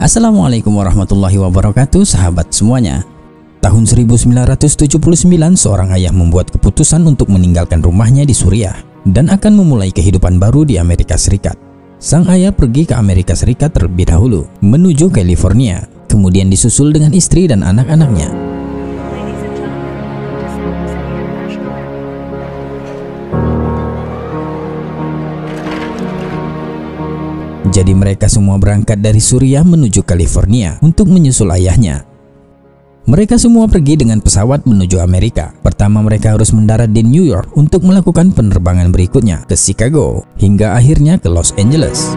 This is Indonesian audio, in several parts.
Assalamualaikum warahmatullahi wabarakatuh, sahabat semuanya. Tahun 1979, seorang ayah membuat keputusan untuk meninggalkan rumahnya di Suriah dan akan memulai kehidupan baru di Amerika Serikat. Sang ayah pergi ke Amerika Serikat terlebih dahulu, menuju California, kemudian disusul dengan istri dan anak-anaknya. Jadi mereka semua berangkat dari Suriah menuju California untuk menyusul ayahnya. Mereka semua pergi dengan pesawat menuju Amerika. Pertama mereka harus mendarat di New York untuk melakukan penerbangan berikutnya ke Chicago, hingga akhirnya ke Los Angeles.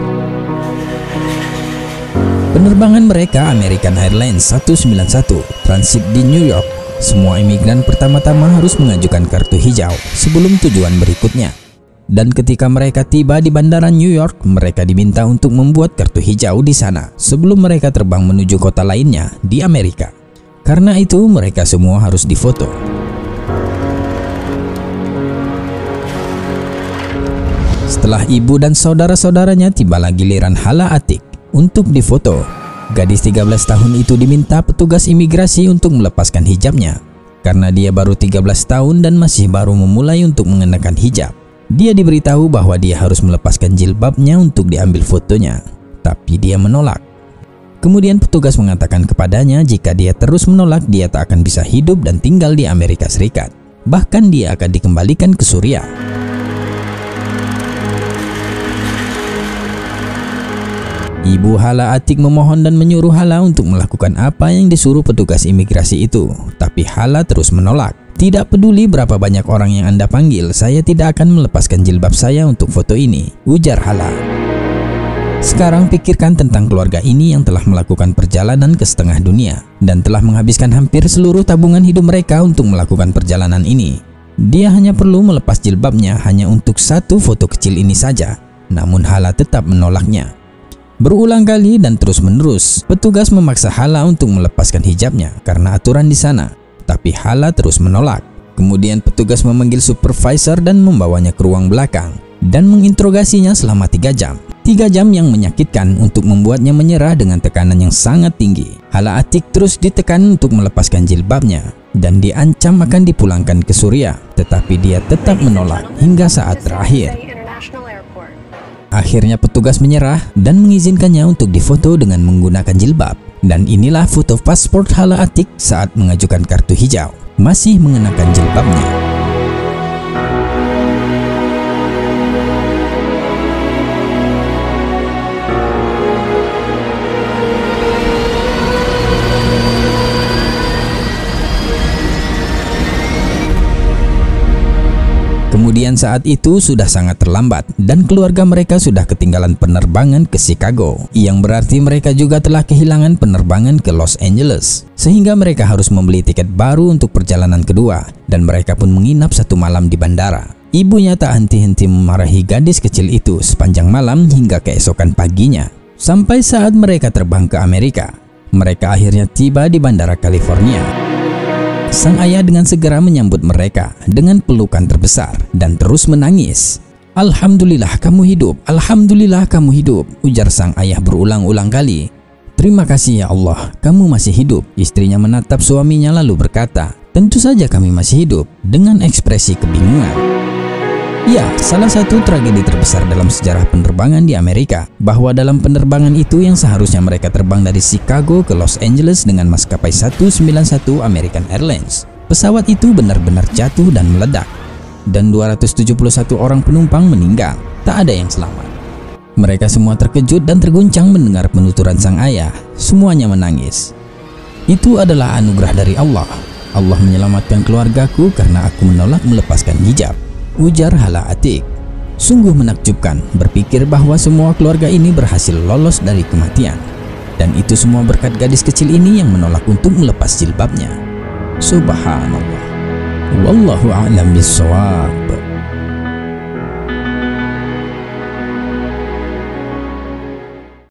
Penerbangan mereka American Airlines 191 transit di New York. Semua imigran pertama-tama harus mengajukan kartu hijau sebelum tujuan berikutnya. Dan ketika mereka tiba di bandara New York, mereka diminta untuk membuat kartu hijau di sana sebelum mereka terbang menuju kota lainnya di Amerika. Karena itu mereka semua harus difoto. Setelah ibu dan saudara-saudaranya, tibalah giliran Hala Atiq untuk difoto. Gadis 13 tahun itu diminta petugas imigrasi untuk melepaskan hijabnya karena dia baru 13 tahun dan masih baru memulai untuk mengenakan hijab. Dia diberitahu bahwa dia harus melepaskan jilbabnya untuk diambil fotonya, tapi dia menolak. Kemudian petugas mengatakan kepadanya jika dia terus menolak, dia tak akan bisa hidup dan tinggal di Amerika Serikat. Bahkan dia akan dikembalikan ke Suriah. Ibu Hala Atiq memohon dan menyuruh Hala untuk melakukan apa yang disuruh petugas imigrasi itu, tapi Hala terus menolak. Tidak peduli berapa banyak orang yang Anda panggil, saya tidak akan melepaskan jilbab saya untuk foto ini, ujar Hala. Sekarang pikirkan tentang keluarga ini yang telah melakukan perjalanan ke setengah dunia dan telah menghabiskan hampir seluruh tabungan hidup mereka untuk melakukan perjalanan ini. Dia hanya perlu melepas jilbabnya hanya untuk satu foto kecil ini saja, namun Hala tetap menolaknya. Berulang kali dan terus-menerus, petugas memaksa Hala untuk melepaskan hijabnya karena aturan di sana. Tapi Hala terus menolak. Kemudian petugas memanggil supervisor dan membawanya ke ruang belakang dan menginterogasinya selama 3 jam. 3 jam yang menyakitkan untuk membuatnya menyerah dengan tekanan yang sangat tinggi. Hala Atiq terus ditekan untuk melepaskan jilbabnya dan diancam akan dipulangkan ke Suriah, tetapi dia tetap menolak hingga saat terakhir. Akhirnya petugas menyerah dan mengizinkannya untuk difoto dengan menggunakan jilbab. Dan inilah foto paspor Hala Atiq saat mengajukan kartu hijau, masih mengenakan jilbabnya. Kemudian saat itu sudah sangat terlambat dan keluarga mereka sudah ketinggalan penerbangan ke Chicago, yang berarti mereka juga telah kehilangan penerbangan ke Los Angeles, sehingga mereka harus membeli tiket baru untuk perjalanan kedua dan mereka pun menginap 1 malam di bandara. Ibunya tak henti-henti memarahi gadis kecil itu sepanjang malam hingga keesokan paginya. Sampai saat mereka terbang ke Amerika, mereka akhirnya tiba di bandara California. Sang ayah dengan segera menyambut mereka dengan pelukan terbesar dan terus menangis. "Alhamdulillah kamu hidup, alhamdulillah kamu hidup," ujar sang ayah berulang-ulang kali. "Terima kasih ya Allah, kamu masih hidup." Istrinya menatap suaminya lalu berkata, "Tentu saja kami masih hidup," dengan ekspresi kebingungan. Ya, salah satu tragedi terbesar dalam sejarah penerbangan di Amerika, bahwa dalam penerbangan itu yang seharusnya mereka terbang dari Chicago ke Los Angeles dengan maskapai 191 American Airlines, pesawat itu benar-benar jatuh dan meledak, dan 271 orang penumpang meninggal, tak ada yang selamat. Mereka semua terkejut dan terguncang mendengar penuturan sang ayah, semuanya menangis. "Itu adalah anugerah dari Allah. Allah menyelamatkan keluargaku karena aku menolak melepaskan hijab," ujar Hala Atiq. Sungguh menakjubkan berpikir bahwa semua keluarga ini berhasil lolos dari kematian. Dan itu semua berkat gadis kecil ini yang menolak untuk melepas jilbabnya. Subhanallah. Wallahu a'lam bishawab.